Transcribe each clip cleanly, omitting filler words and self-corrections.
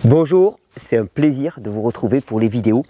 Bonjour, c'est un plaisir de vous retrouver pour les vidéos.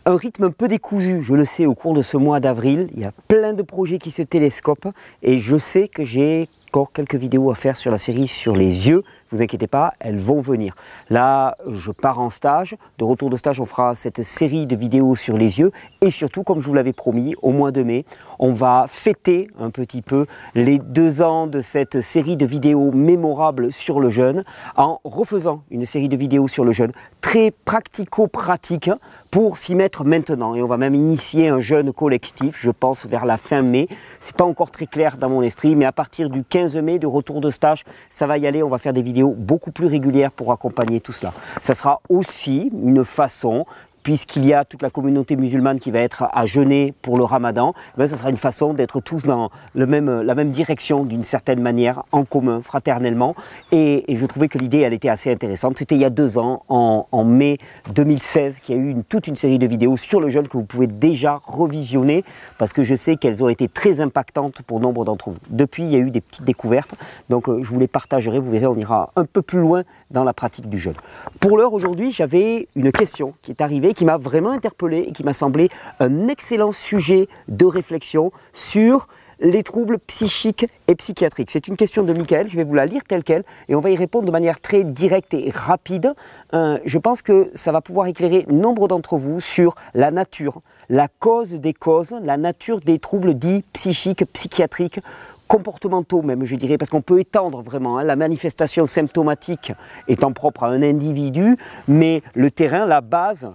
Un rythme un peu décousu, je le sais, au cours de ce mois d'avril. Il y a plein de projets qui se télescopent et je sais que j'ai encore quelques vidéos à faire sur la série sur les yeux. Ne vous inquiétez pas, elles vont venir. Là, je pars en stage. De retour de stage, on fera cette série de vidéos sur les yeux. Et surtout, comme je vous l'avais promis, au mois de mai, on va fêter un petit peu les 2 ans de cette série de vidéos mémorables sur le jeûne en refaisant une série de vidéos sur le jeûne très pratico-pratique pour s'y mettre maintenant. Et on va même initier un jeûne collectif, je pense, vers la fin mai. C'est pas encore très clair dans mon esprit, mais à partir du 15 mai, de retour de stage, ça va y aller. On va faire des vidéos beaucoup plus régulières pour accompagner tout cela. Ça sera aussi une façon, puisqu'il y a toute la communauté musulmane qui va être à jeûner pour le ramadan, ça sera une façon d'être tous dans la même direction d'une certaine manière, en commun, fraternellement. Et je trouvais que l'idée, elle était assez intéressante. C'était il y a 2 ans, en mai 2016, qu'il y a eu toute une série de vidéos sur le jeûne que vous pouvez déjà revisionner, parce que je sais qu'elles ont été très impactantes pour nombre d'entre vous. Depuis, il y a eu des petites découvertes, donc je vous les partagerai, vous verrez, on ira un peu plus loin dans la pratique du jeûne. Pour l'heure, aujourd'hui, j'avais une question qui est arrivée, qui m'a vraiment interpellé et qui m'a semblé un excellent sujet de réflexion sur les troubles psychiques et psychiatriques. C'est une question de Michael, je vais vous la lire telle qu'elle et on va y répondre de manière très directe et rapide. Je pense que ça va pouvoir éclairer nombre d'entre vous sur la nature, la cause des causes, la nature des troubles dits psychiques, psychiatriques, comportementaux même, je dirais, parce qu'on peut étendre vraiment, la manifestation symptomatique étant propre à un individu, mais le terrain, la base,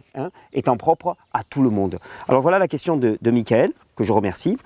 étant propre à tout le monde. Alors voilà la question de Michael, que je remercie.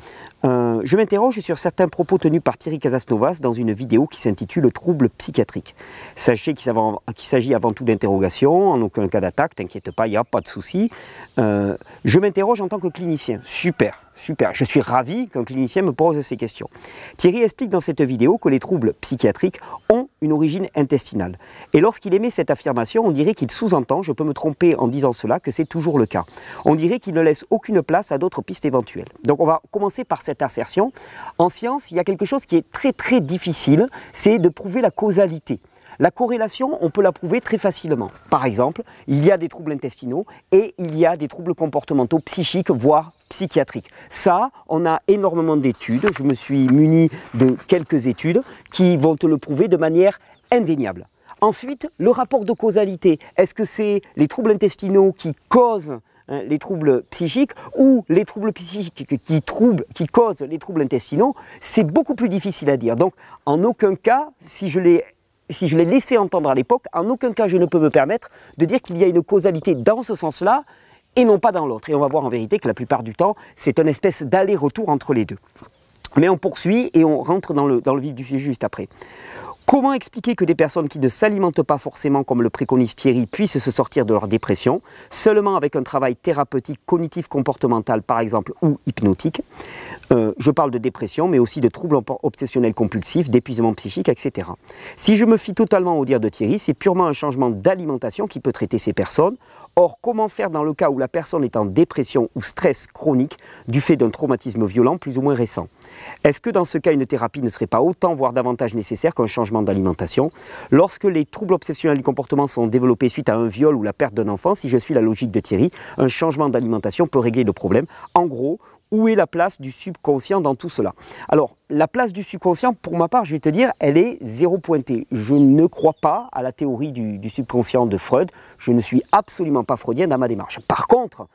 Je m'interroge sur certains propos tenus par Thierry Casasnovas dans une vidéo qui s'intitule « Troubles psychiatriques ». Sachez qu'il s'agit avant tout d'interrogation, en aucun cas d'attaque, t'inquiète pas, il n'y a pas de souci. Je m'interroge en tant que clinicien. Super. Super, je suis ravi qu'un clinicien me pose ces questions. Thierry explique dans cette vidéo que les troubles psychiatriques ont une origine intestinale. Et lorsqu'il émet cette affirmation, on dirait qu'il sous-entend, je peux me tromper en disant cela, que c'est toujours le cas. On dirait qu'il ne laisse aucune place à d'autres pistes éventuelles. Donc on va commencer par cette assertion. En science, il y a quelque chose qui est très difficile, c'est de prouver la causalité. La corrélation, on peut la prouver très facilement. Par exemple, il y a des troubles intestinaux et il y a des troubles comportementaux psychiques, voire psychiatriques. Ça, on a énormément d'études. Je me suis muni de quelques études qui vont te le prouver de manière indéniable. Ensuite, le rapport de causalité. Est-ce que c'est les troubles intestinaux qui causent les troubles psychiques ou les troubles psychiques qui causent les troubles intestinaux? C'est beaucoup plus difficile à dire. Donc, en aucun cas, si je l'ai laissé entendre à l'époque, en aucun cas je ne peux me permettre de dire qu'il y a une causalité dans ce sens-là et non pas dans l'autre. Et on va voir en vérité que la plupart du temps, c'est une espèce d'aller-retour entre les deux. Mais on poursuit et on rentre dans le vif du sujet juste après. Comment expliquer que des personnes qui ne s'alimentent pas forcément comme le préconise Thierry puissent se sortir de leur dépression, seulement avec un travail thérapeutique, cognitif, comportemental par exemple, ou hypnotique? Je parle de dépression, mais aussi de troubles obsessionnels compulsifs, d'épuisement psychique, etc. Si je me fie totalement au dire de Thierry, c'est purement un changement d'alimentation qui peut traiter ces personnes. Or, comment faire dans le cas où la personne est en dépression ou stress chronique du fait d'un traumatisme violent plus ou moins récent? Est-ce que dans ce cas, une thérapie ne serait pas autant, voire davantage nécessaire qu'un changement d'alimentation? Lorsque les troubles obsessionnels du comportement sont développés suite à un viol ou la perte d'un enfant, si je suis la logique de Thierry, un changement d'alimentation peut régler le problème. En gros, où est la place du subconscient dans tout cela? Alors, la place du subconscient, pour ma part, je vais te dire, elle est zéro pointée. Je ne crois pas à la théorie du subconscient de Freud. Je ne suis absolument pas freudien dans ma démarche. Par contre,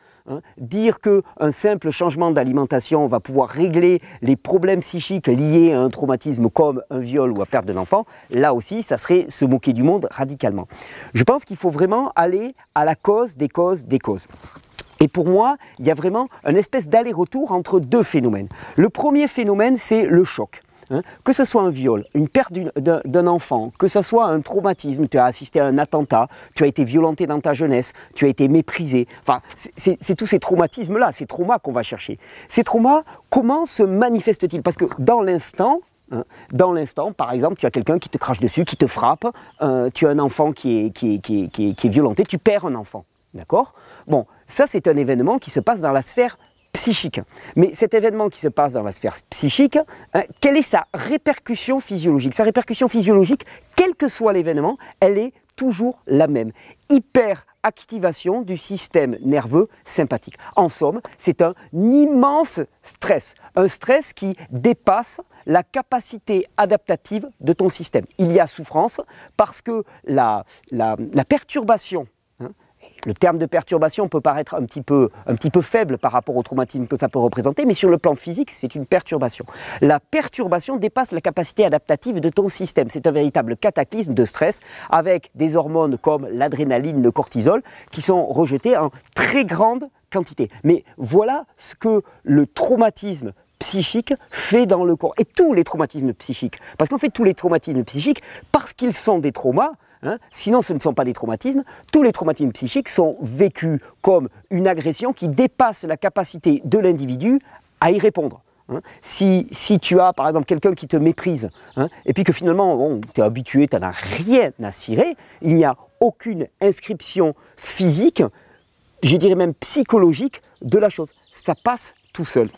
dire qu'un simple changement d'alimentation va pouvoir régler les problèmes psychiques liés à un traumatisme comme un viol ou la perte d'un enfant, là aussi, ça serait se moquer du monde radicalement. Je pense qu'il faut vraiment aller à la cause des causes des causes. Et pour moi, il y a vraiment une espèce d'aller-retour entre 2 phénomènes. Le premier phénomène, c'est le choc. Que ce soit un viol, une perte d'un enfant, que ce soit un traumatisme, tu as assisté à un attentat, tu as été violenté dans ta jeunesse, tu as été méprisé. Enfin, c'est tous ces traumatismes-là, ces traumas qu'on va chercher. Ces traumas, comment se manifestent-ils? Parce que dans l'instant, par exemple, tu as quelqu'un qui te crache dessus, qui te frappe, tu as un enfant qui est violenté, tu perds un enfant. D'accord? Bon, ça c'est un événement qui se passe dans la sphère psychique. Mais cet événement qui se passe dans la sphère psychique, quelle est sa répercussion physiologique? Sa répercussion physiologique, quel que soit l'événement, elle est toujours la même. Hyperactivation du système nerveux sympathique. En somme, c'est un immense stress. Un stress qui dépasse la capacité adaptative de ton système. Il y a souffrance parce que la perturbation, le terme de perturbation peut paraître un petit peu faible par rapport au traumatisme que ça peut représenter, mais sur le plan physique, c'est une perturbation. La perturbation dépasse la capacité adaptative de ton système. C'est un véritable cataclysme de stress avec des hormones comme l'adrénaline, le cortisol, qui sont rejetées en très grande quantité. Mais voilà ce que le traumatisme psychique fait dans le corps. Et tous les traumatismes psychiques, parce qu'en fait tous les traumatismes psychiques, parce qu'ils sont des traumas, sinon ce ne sont pas des traumatismes, tous les traumatismes psychiques sont vécus comme une agression qui dépasse la capacité de l'individu à y répondre. Si tu as par exemple quelqu'un qui te méprise, et puis que finalement tu es habitué, tu n'en as rien à cirer, il n'y a aucune inscription physique, je dirais même psychologique de la chose. Ça passe tout seul.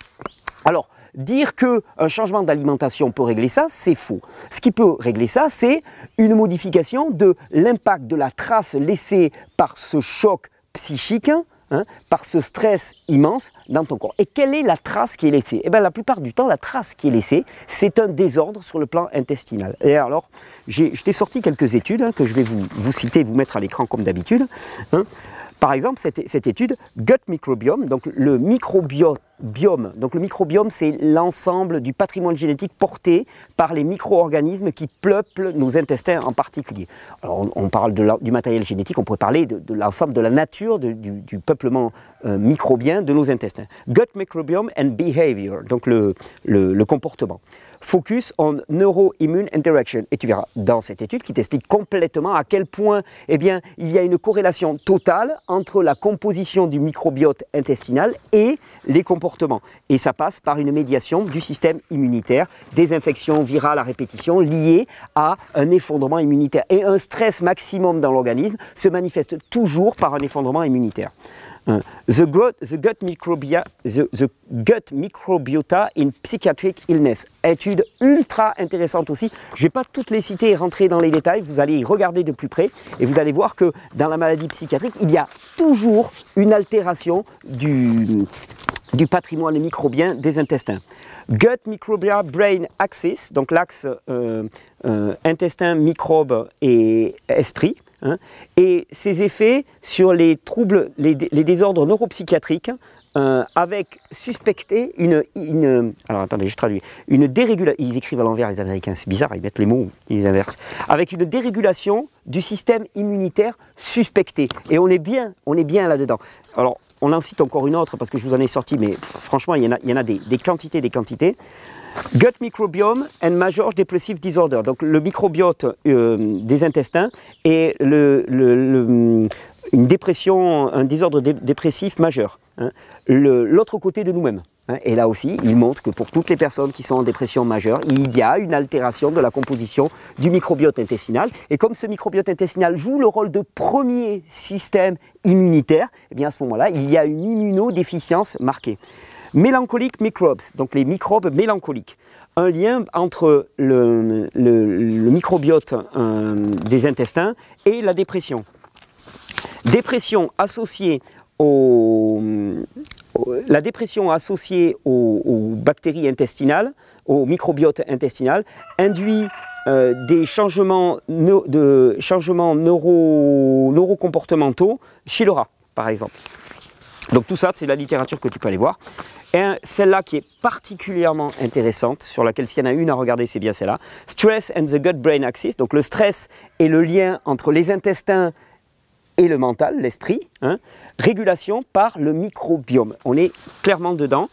Alors, dire qu'un changement d'alimentation peut régler ça, c'est faux. Ce qui peut régler ça, c'est une modification de l'impact de la trace laissée par ce choc psychique, par ce stress immense dans ton corps. Et quelle est la trace qui est laissée? Eh bien, la plupart du temps, la trace qui est laissée, c'est un désordre sur le plan intestinal. Et alors, je t'ai sorti quelques études que je vais vous citer, vous mettre à l'écran comme d'habitude. Par exemple, cette étude, Gut Microbiome, donc le microbiome, c'est l'ensemble du patrimoine génétique porté par les micro-organismes qui peuplent nos intestins en particulier. Alors on parle du matériel génétique, on pourrait parler de l'ensemble de la nature du peuplement microbien de nos intestins. Gut Microbiome and Behavior, donc le comportement. Focus on Neuroimmune Interaction. Et tu verras dans cette étude qui t'explique complètement à quel point il y a une corrélation totale entre la composition du microbiote intestinal et les comportements. Et ça passe par une médiation du système immunitaire, des infections virales à répétition liées à un effondrement immunitaire. Et un stress maximum dans l'organisme se manifeste toujours par un effondrement immunitaire. The gut microbiota in psychiatric illness. Étude ultra intéressante aussi. Je ne vais pas toutes les citer et rentrer dans les détails. Vous allez y regarder de plus près et vous allez voir que dans la maladie psychiatrique, il y a toujours une altération du patrimoine microbien des intestins. Gut microbial brain axis, donc l'axe intestin, microbe et esprit. Et ses effets sur les troubles, les désordres neuropsychiatriques, avec suspecté alors attendez, je traduis, une dérégulation, ils écrivent à l'envers les Américains, c'est bizarre, ils mettent les mots, ils inversent, avec une dérégulation du système immunitaire suspecté. Et on est bien là-dedans. Alors, on en cite encore une autre parce que je vous en ai sorti, mais franchement, il y en a des quantités. Gut microbiome and major depressive disorder, donc le microbiote des intestins et une dépression, un désordre dépressif majeur. L'autre côté de nous-mêmes. Et là aussi, il montre que pour toutes les personnes qui sont en dépression majeure, il y a une altération de la composition du microbiote intestinal. Et comme ce microbiote intestinal joue le rôle de premier système immunitaire, eh bien à ce moment-là, il y a une immunodéficience marquée. Melancholic microbes, donc les microbes mélancoliques. Un lien entre le microbiote des intestins et la dépression. Dépression associée aux bactéries intestinales, au microbiote intestinal, induit des changements neurocomportementaux chez le rat, par exemple. Donc tout ça, c'est la littérature que tu peux aller voir. Et celle-là qui est particulièrement intéressante, sur laquelle s'il y en a une à regarder, c'est bien celle-là. Stress and the gut-brain axis, donc le stress et le lien entre les intestins et le mental, l'esprit. Régulation par le microbiome. On est clairement dedans.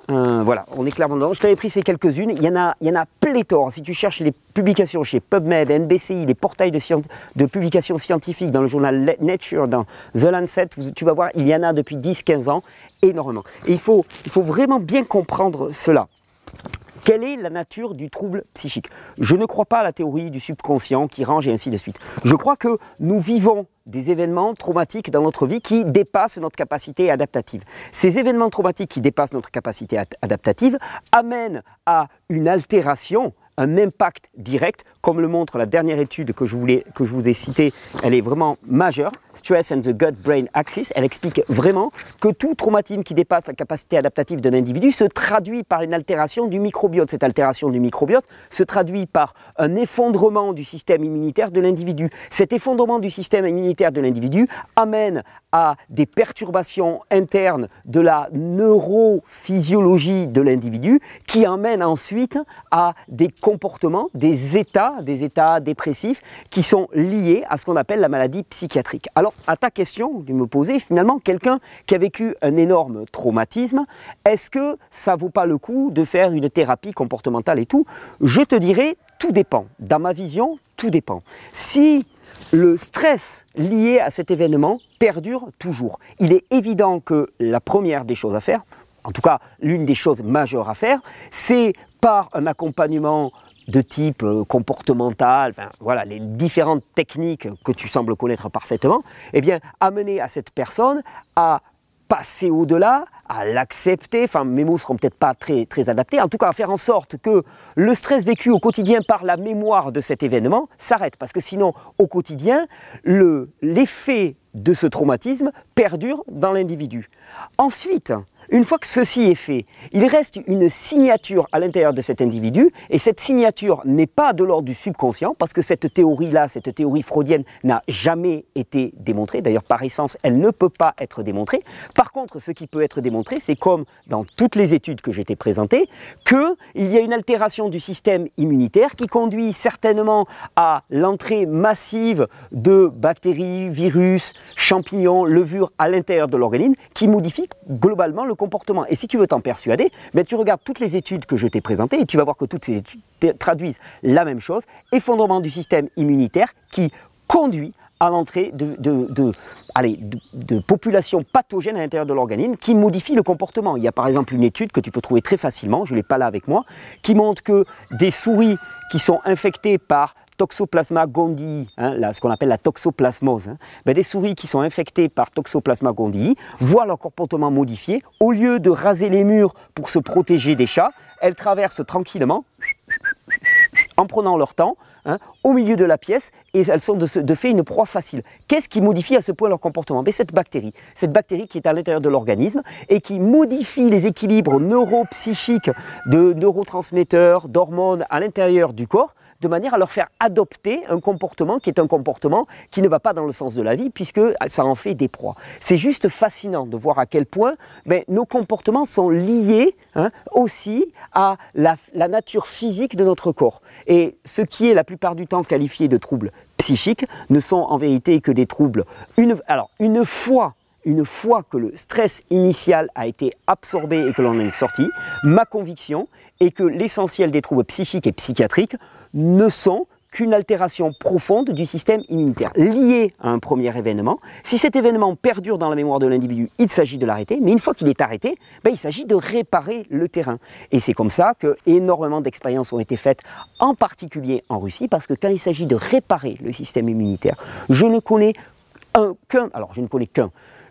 Voilà, on est clairement dedans. Je t'avais pris ces quelques-unes. Il y en a pléthore. Si tu cherches les publications chez PubMed, NBCI, les portails de publications scientifiques dans le journal Nature, dans The Lancet, tu vas voir, il y en a depuis 10-15 ans, énormément. Et il faut vraiment bien comprendre cela. Quelle est la nature du trouble psychique? Je ne crois pas à la théorie du subconscient qui range et ainsi de suite. Je crois que nous vivons des événements traumatiques dans notre vie qui dépassent notre capacité adaptative. Ces événements traumatiques qui dépassent notre capacité adaptative amènent à une altération un impact direct, comme le montre la dernière étude que je vous ai citée. Elle est vraiment majeure, Stress and the Gut-Brain Axis. Elle explique vraiment que tout traumatisme qui dépasse la capacité adaptative d'un individu se traduit par une altération du microbiote. Cette altération du microbiote se traduit par un effondrement du système immunitaire de l'individu. Cet effondrement du système immunitaire de l'individu amène à des perturbations internes de la neurophysiologie de l'individu qui amènent ensuite à des comportements, des états dépressifs qui sont liés à ce qu'on appelle la maladie psychiatrique. Alors, à ta question de me poser, finalement, quelqu'un qui a vécu un énorme traumatisme, est-ce que ça vaut pas le coup de faire une thérapie comportementale et tout? Je te dirais, tout dépend. Dans ma vision, tout dépend. Si le stress lié à cet événement perdure toujours, il est évident que la première des choses à faire, en tout cas l'une des choses majeures à faire, c'est par un accompagnement de type comportemental, enfin, voilà, les différentes techniques que tu sembles connaître parfaitement, eh bien, amener à cette personne à passer au-delà, à l'accepter, enfin mes mots ne seront peut-être pas très adaptés, en tout cas à faire en sorte que le stress vécu au quotidien par la mémoire de cet événement s'arrête, parce que sinon au quotidien, l'effet de ce traumatisme perdure dans l'individu. Ensuite, une fois que ceci est fait, il reste une signature à l'intérieur de cet individu et cette signature n'est pas de l'ordre du subconscient parce que cette théorie-là, cette théorie freudienne n'a jamais été démontrée. D'ailleurs, par essence, elle ne peut pas être démontrée. Par contre, ce qui peut être démontré, c'est comme dans toutes les études que j'ai présentées, qu'il y a une altération du système immunitaire qui conduit certainement à l'entrée massive de bactéries, virus, champignons, levures à l'intérieur de l'organisme qui modifient globalement le comportement. Et si tu veux t'en persuader, ben tu regardes toutes les études que je t'ai présentées et tu vas voir que toutes ces études traduisent la même chose, effondrement du système immunitaire qui conduit à l'entrée de populations pathogènes à l'intérieur de l'organisme qui modifient le comportement. Il y a par exemple une étude que tu peux trouver très facilement, je ne l'ai pas là avec moi, qui montre que des souris qui sont infectées par Toxoplasma gondii, ce qu'on appelle la toxoplasmose, des souris qui sont infectées par Toxoplasma gondii voient leur comportement modifié. Au lieu de raser les murs pour se protéger des chats, elles traversent tranquillement, en prenant leur temps, au milieu de la pièce, et elles sont de fait une proie facile. Qu'est-ce qui modifie à ce point leur comportement? Cette bactérie qui est à l'intérieur de l'organisme et qui modifie les équilibres neuropsychiques de neurotransmetteurs, d'hormones à l'intérieur du corps, de manière à leur faire adopter un comportement qui est un comportement qui ne va pas dans le sens de la vie puisque ça en fait des proies. C'est juste fascinant de voir à quel point nos comportements sont liés aussi à la nature physique de notre corps. Et ce qui est la plupart du temps qualifié de troubles psychiques ne sont en vérité que des troubles. Une fois que le stress initial a été absorbé et que l'on en est sorti, ma conviction est que l'essentiel des troubles psychiques et psychiatriques ne sont qu'une altération profonde du système immunitaire liée à un premier événement. Si cet événement perdure dans la mémoire de l'individu, il s'agit de l'arrêter, mais une fois qu'il est arrêté, il s'agit de réparer le terrain. Et c'est comme ça que énormément d'expériences ont été faites, en particulier en Russie, parce que quand il s'agit de réparer le système immunitaire, je ne connais qu'un.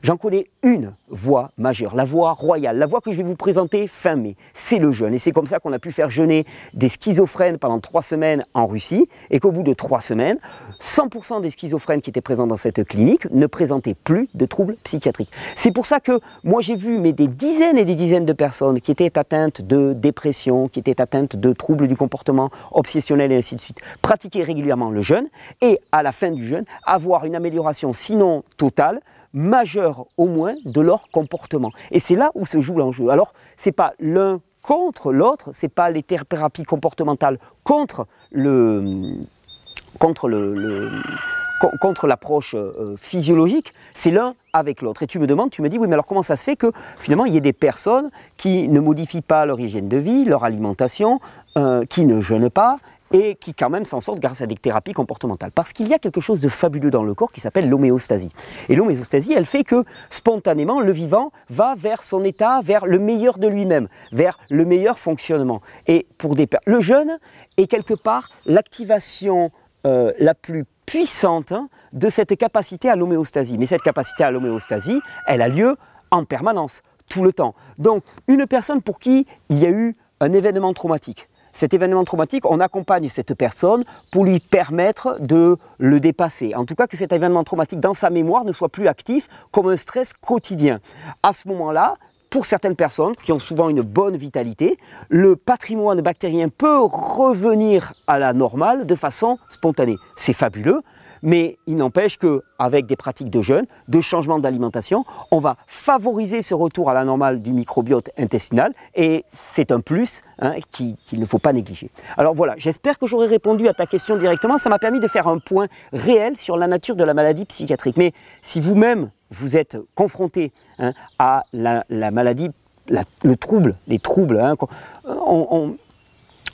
J'en connais une voie majeure, la voie royale, la voie que je vais vous présenter fin mai, c'est le jeûne. Et c'est comme ça qu'on a pu faire jeûner des schizophrènes pendant 3 semaines en Russie et qu'au bout de 3 semaines, 100% des schizophrènes qui étaient présents dans cette clinique ne présentaient plus de troubles psychiatriques. C'est pour ça que moi j'ai vu des dizaines et des dizaines de personnes qui étaient atteintes de dépression, qui étaient atteintes de troubles du comportement obsessionnel et ainsi de suite, pratiquer régulièrement le jeûne et à la fin du jeûne avoir une amélioration sinon totale, majeure au moins de leur comportement. Et c'est là où se joue l'enjeu. Alors, ce n'est pas l'un contre l'autre, ce n'est pas les thérapies comportementales contre l'approche physiologique, c'est l'un avec l'autre. Et tu me dis, oui, mais alors comment ça se fait que finalement il y ait des personnes qui ne modifient pas leur hygiène de vie, leur alimentation, qui ne jeûnent pas, et qui quand même s'en sortent grâce à des thérapies comportementales. Parce qu'il y a quelque chose de fabuleux dans le corps qui s'appelle l'homéostasie. Et l'homéostasie, elle fait que spontanément, le vivant va vers son état, vers le meilleur de lui-même, vers le meilleur fonctionnement. Et le jeûne est quelque part l'activation la plus puissante de cette capacité à l'homéostasie. Mais cette capacité à l'homéostasie, elle a lieu en permanence, tout le temps. Donc, une personne pour qui il y a eu un événement traumatique, cet événement traumatique, on accompagne cette personne pour lui permettre de le dépasser. En tout cas, que cet événement traumatique dans sa mémoire ne soit plus actif comme un stress quotidien. À ce moment-là, pour certaines personnes qui ont souvent une bonne vitalité, le patrimoine bactérien peut revenir à la normale de façon spontanée. C'est fabuleux, mais il n'empêche qu'avec des pratiques de jeûne, de changement d'alimentation, on va favoriser ce retour à la normale du microbiote intestinal et c'est un plus qu'il ne faut pas négliger. Alors voilà, j'espère que j'aurai répondu à ta question directement. Ça m'a permis de faire un point réel sur la nature de la maladie psychiatrique. Mais si vous-même, vous êtes confronté à la maladie, le trouble, les troubles,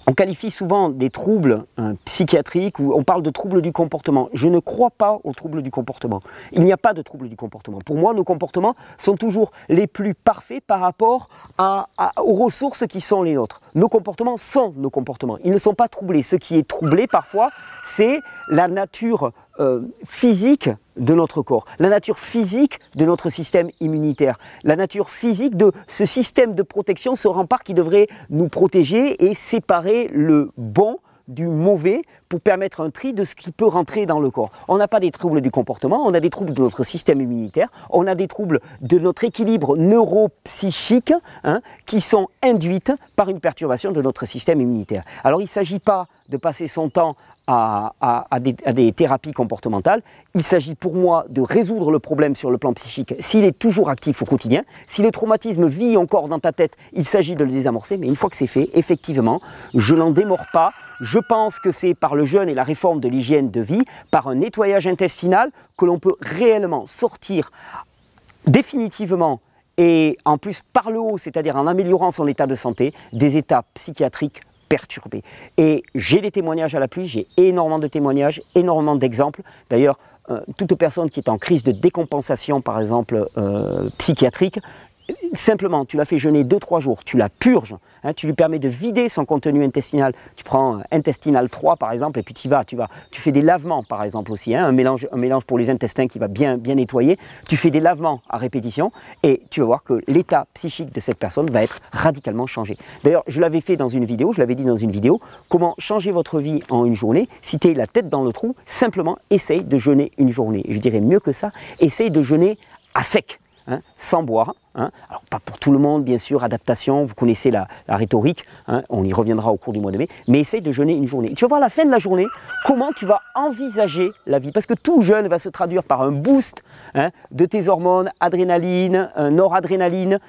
on qualifie souvent des troubles psychiatriques ou on parle de troubles du comportement. Je ne crois pas aux troubles du comportement. Il n'y a pas de troubles du comportement. Pour moi, nos comportements sont toujours les plus parfaits par rapport aux ressources qui sont les nôtres. Nos comportements sont nos comportements. Ils ne sont pas troublés. Ce qui est troublé parfois, c'est la nature physique de notre corps, la nature physique de notre système immunitaire, la nature physique de ce système de protection, ce rempart qui devrait nous protéger et séparer le bon du mauvais pour permettre un tri de ce qui peut rentrer dans le corps. On n'a pas des troubles du comportement, on a des troubles de notre système immunitaire, on a des troubles de notre équilibre neuropsychique qui sont induites par une perturbation de notre système immunitaire. Alors il ne s'agit pas de passer son temps à des thérapies comportementales, il s'agit pour moi de résoudre le problème sur le plan psychique s'il est toujours actif au quotidien. Si le traumatisme vit encore dans ta tête, il s'agit de le désamorcer, mais une fois que c'est fait, effectivement, je n'en démords pas. Je pense que c'est par le jeûne et la réforme de l'hygiène de vie, par un nettoyage intestinal, que l'on peut réellement sortir définitivement et en plus par le haut, c'est-à-dire en améliorant son état de santé, des états psychiatriques perturbés. Et j'ai des témoignages à l'appui, j'ai énormément de témoignages, énormément d'exemples. D'ailleurs, toute personne qui est en crise de décompensation, par exemple, psychiatrique, simplement, tu l'as fait jeûner 2-3 jours, tu la purges, tu lui permets de vider son contenu intestinal. Tu prends intestinal 3 par exemple, et puis tu fais des lavements par exemple aussi, un mélange pour les intestins qui va bien nettoyer. Tu fais des lavements à répétition et tu vas voir que l'état psychique de cette personne va être radicalement changé. D'ailleurs, je l'avais fait dans une vidéo, je l'avais dit dans une vidéo, comment changer votre vie en une journée. Si tu es la tête dans le trou, simplement essaye de jeûner une journée. Et je dirais mieux que ça, essaye de jeûner à sec. Sans boire. Alors pas pour tout le monde, bien sûr, adaptation, vous connaissez la rhétorique, on y reviendra au cours du mois de mai, mais essaye de jeûner une journée. Tu vas voir à la fin de la journée comment tu vas envisager la vie, parce que tout jeûne va se traduire par un boost de tes hormones, adrénaline, noradrénaline,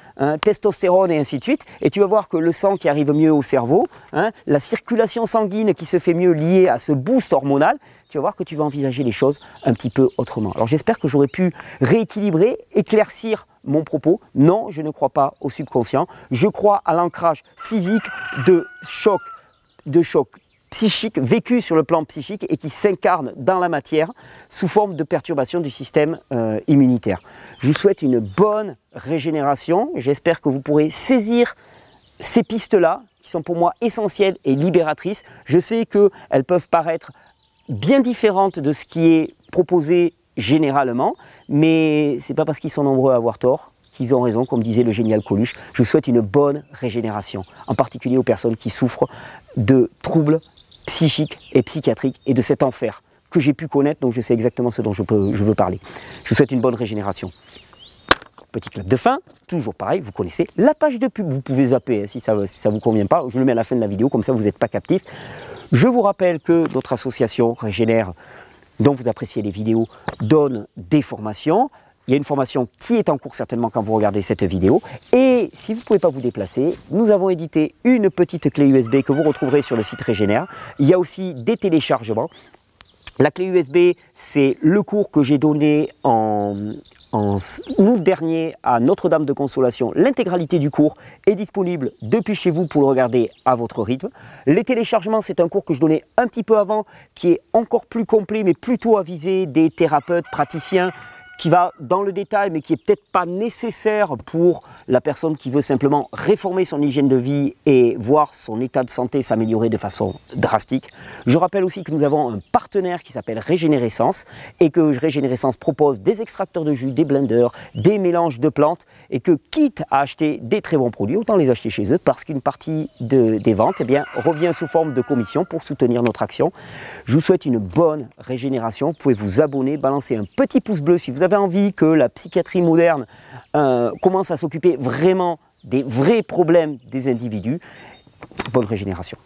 testostérone et ainsi de suite, et tu vas voir que le sang qui arrive mieux au cerveau, la circulation sanguine qui se fait mieux liée à ce boost hormonal, tu vas voir que tu vas envisager les choses un petit peu autrement. Alors j'espère que j'aurai pu rééquilibrer, éclaircir mon propos. Non, je ne crois pas au subconscient. Je crois à l'ancrage physique de choc psychique vécu sur le plan psychique et qui s'incarne dans la matière sous forme de perturbation du système immunitaire. Je vous souhaite une bonne régénération. J'espère que vous pourrez saisir ces pistes-là qui sont pour moi essentielles et libératrices. Je sais qu'elles peuvent paraître bien différentes de ce qui est proposé généralement, mais ce n'est pas parce qu'ils sont nombreux à avoir tort qu'ils ont raison, comme disait le génial Coluche. Je vous souhaite une bonne régénération, en particulier aux personnes qui souffrent de troubles psychiques et psychiatriques et de cet enfer que j'ai pu connaître, donc je sais exactement ce dont je veux parler. Je vous souhaite une bonne régénération. Petit clap de fin, toujours pareil, vous connaissez la page de pub, vous pouvez zapper si ça ne vous convient pas, je le mets à la fin de la vidéo, comme ça vous n'êtes pas captif. Je vous rappelle que notre association Régénère, dont vous appréciez les vidéos, donne des formations. Il y a une formation qui est en cours certainement quand vous regardez cette vidéo. Et si vous ne pouvez pas vous déplacer, nous avons édité une petite clé USB que vous retrouverez sur le site Régénère. Il y a aussi des téléchargements. La clé USB, c'est le cours que j'ai donné en août dernier à Notre-Dame de Consolation. L'intégralité du cours est disponible depuis chez vous pour le regarder à votre rythme. Les téléchargements, c'est un cours que je donnais un petit peu avant, qui est encore plus complet, mais plutôt à viser des thérapeutes, praticiens, qui va dans le détail, mais qui est peut-être pas nécessaire pour la personne qui veut simplement réformer son hygiène de vie et voir son état de santé s'améliorer de façon drastique. Je rappelle aussi que nous avons un partenaire qui s'appelle Régénérescence et que Régénérescence propose des extracteurs de jus, des blenders, des mélanges de plantes et que quitte à acheter des très bons produits, autant les acheter chez eux parce qu'une partie des ventes eh bien, revient sous forme de commission pour soutenir notre action. Je vous souhaite une bonne régénération. Vous pouvez vous abonner, balancer un petit pouce bleu si vous avez envie que la psychiatrie moderne commence à s'occuper vraiment des vrais problèmes des individus. Bonne régénération.